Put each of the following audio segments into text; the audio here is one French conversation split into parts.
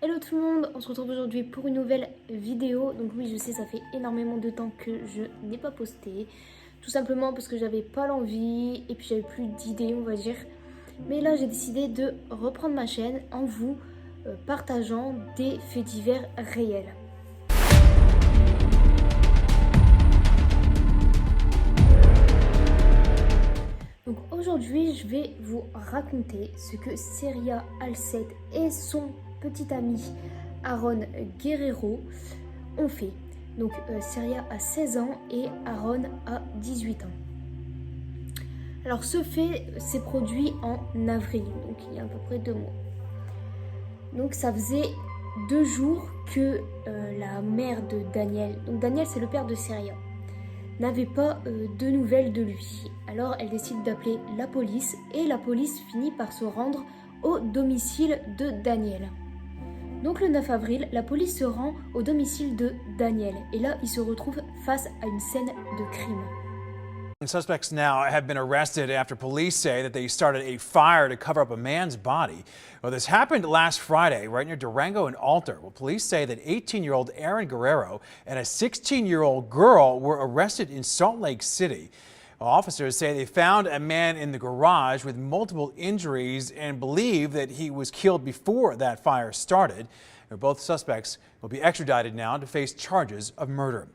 Hello tout le monde, on se retrouve aujourd'hui pour une nouvelle vidéo. Donc oui, je sais, ça fait énormément de temps que je n'ai pas posté. Tout simplement parce que j'avais pas l'envie et puis j'avais plus d'idées, on va dire. Mais là, j'ai décidé de reprendre ma chaîne en vous partageant des faits divers réels. Donc aujourd'hui, je vais vous raconter ce que Seria Alcet et son petit ami Aaron Guerrero ont fait. Donc Seria a 16 ans et Aaron a 18 ans. Alors ce fait s'est produit en avril, donc il y a à peu près 2 mois. Donc ça faisait 2 jours que la mère de Daniel, donc Daniel c'est le père de Seria, n'avait pas de nouvelles de lui. Alors elle décide d'appeler la police et la police finit par se rendre au domicile de Daniel. Donc le 9 avril, la police se rend au domicile de Daniel et là il se retrouve face à une scène de crime. Suspects now have been arrested after police say that they started a fire to cover up a man's body. Well, this happened last Friday right near Durango and Alter. Well, police say that 18-year-old Aaron Guerrero and a 16-year-old girl were arrested in Salt Lake City. Well, officers say they found a man in the garage with multiple injuries and believe that he was killed before that fire started. Both suspects will be extradited now to face charges of murder.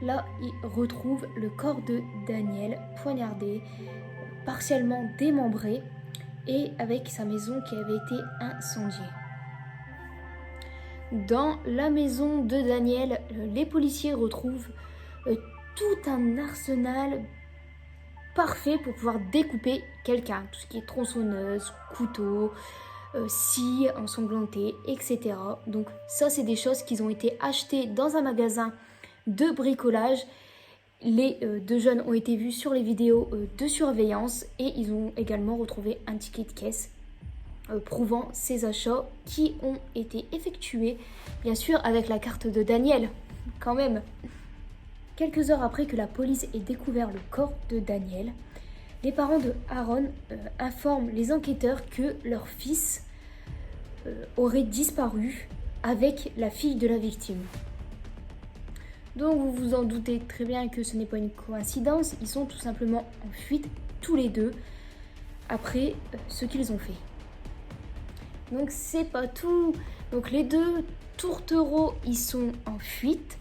Là, ils retrouvent le corps de Daniel poignardé, partiellement démembré et avec sa maison qui avait été incendiée. Dans la maison de Daniel, les policiers retrouvent tout un arsenal parfait pour pouvoir découper quelqu'un. Tout ce qui est tronçonneuse, couteau, scie ensanglantée, etc. Donc ça, c'est des choses qui ont été achetées dans un magasin de bricolage. Les deux jeunes ont été vus sur les vidéos de surveillance et ils ont également retrouvé un ticket de caisse prouvant ces achats qui ont été effectués, bien sûr avec la carte de Daniel, quand même. Quelques heures après que la police ait découvert le corps de Daniel, les parents de Aaron informent les enquêteurs que leur fils aurait disparu avec la fille de la victime. Donc vous vous en doutez très bien que ce n'est pas une coïncidence, ils sont tout simplement en fuite tous les deux après ce qu'ils ont fait. Donc c'est pas tout, donc les deux tourtereaux ils sont en fuite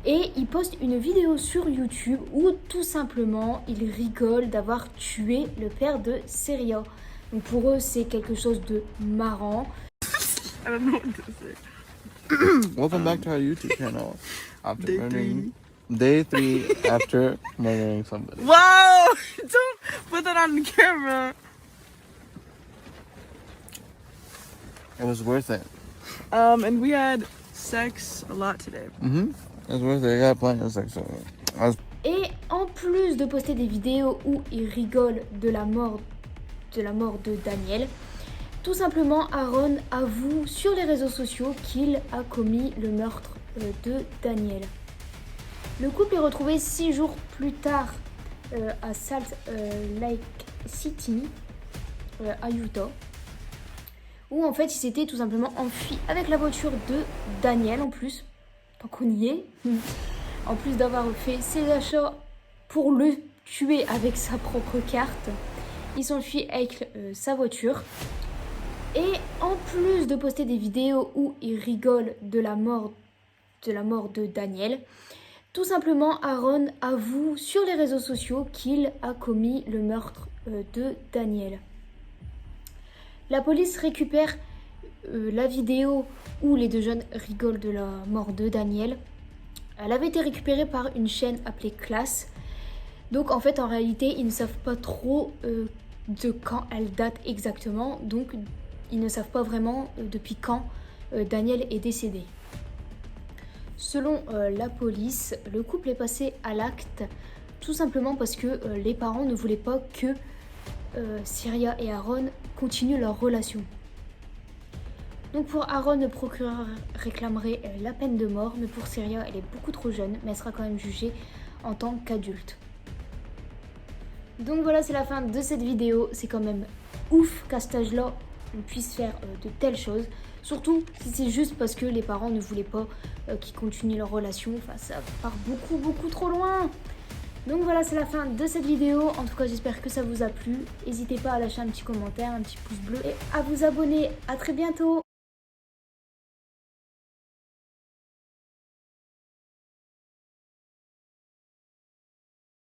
et ils postent une vidéo sur YouTube où tout simplement ils rigolent d'avoir tué le père de Seria. Donc pour eux c'est quelque chose de marrant. I don't know what to say. Welcome back to our YouTube channel. After Day murdering, day 3 after murdering somebody. Wow! Don't put that on camera. It was worth it. And we had sex a lot today. It was worth it. I got plenty of sex over it. Et en plus de poster des vidéos où ils rigolent de la mort de Daniel, tout simplement Aaron avoue sur les réseaux sociaux qu'il a commis le meurtre de Daniel. Le couple est retrouvé 6 jours plus tard à Salt Lake City, à Utah, où en fait il s'était tout simplement enfui avec la voiture de Daniel en plus, tant qu'on y est, en plus d'avoir fait ses achats pour le tuer avec sa propre carte, il s'enfuit avec sa voiture. Et en plus de poster des vidéos où il rigole de la mort de Daniel, tout simplement Aaron avoue sur les réseaux sociaux qu'il a commis le meurtre de Daniel. La police récupère la vidéo où les deux jeunes rigolent de la mort de Daniel. Elle avait été récupérée par une chaîne appelée Class. Donc en fait en réalité ils ne savent pas trop de quand elle date exactement. Donc ils ne savent pas vraiment depuis quand Daniel est décédé. Selon la police, le couple est passé à l'acte tout simplement parce que les parents ne voulaient pas que Seria et Aaron continuent leur relation. Donc pour Aaron, le procureur réclamerait la peine de mort, mais pour Seria, elle est beaucoup trop jeune, mais elle sera quand même jugée en tant qu'adulte. Donc voilà, c'est la fin de cette vidéo. C'est quand même ouf qu'à cet âge-là, qu'on puisse faire de telles choses. Surtout si c'est juste parce que les parents ne voulaient pas qu'ils continuent leur relation. Enfin, ça part beaucoup trop loin. Donc voilà, c'est la fin de cette vidéo. En tout cas, j'espère que ça vous a plu. N'hésitez pas à lâcher un petit commentaire, un petit pouce bleu et à vous abonner. À très bientôt.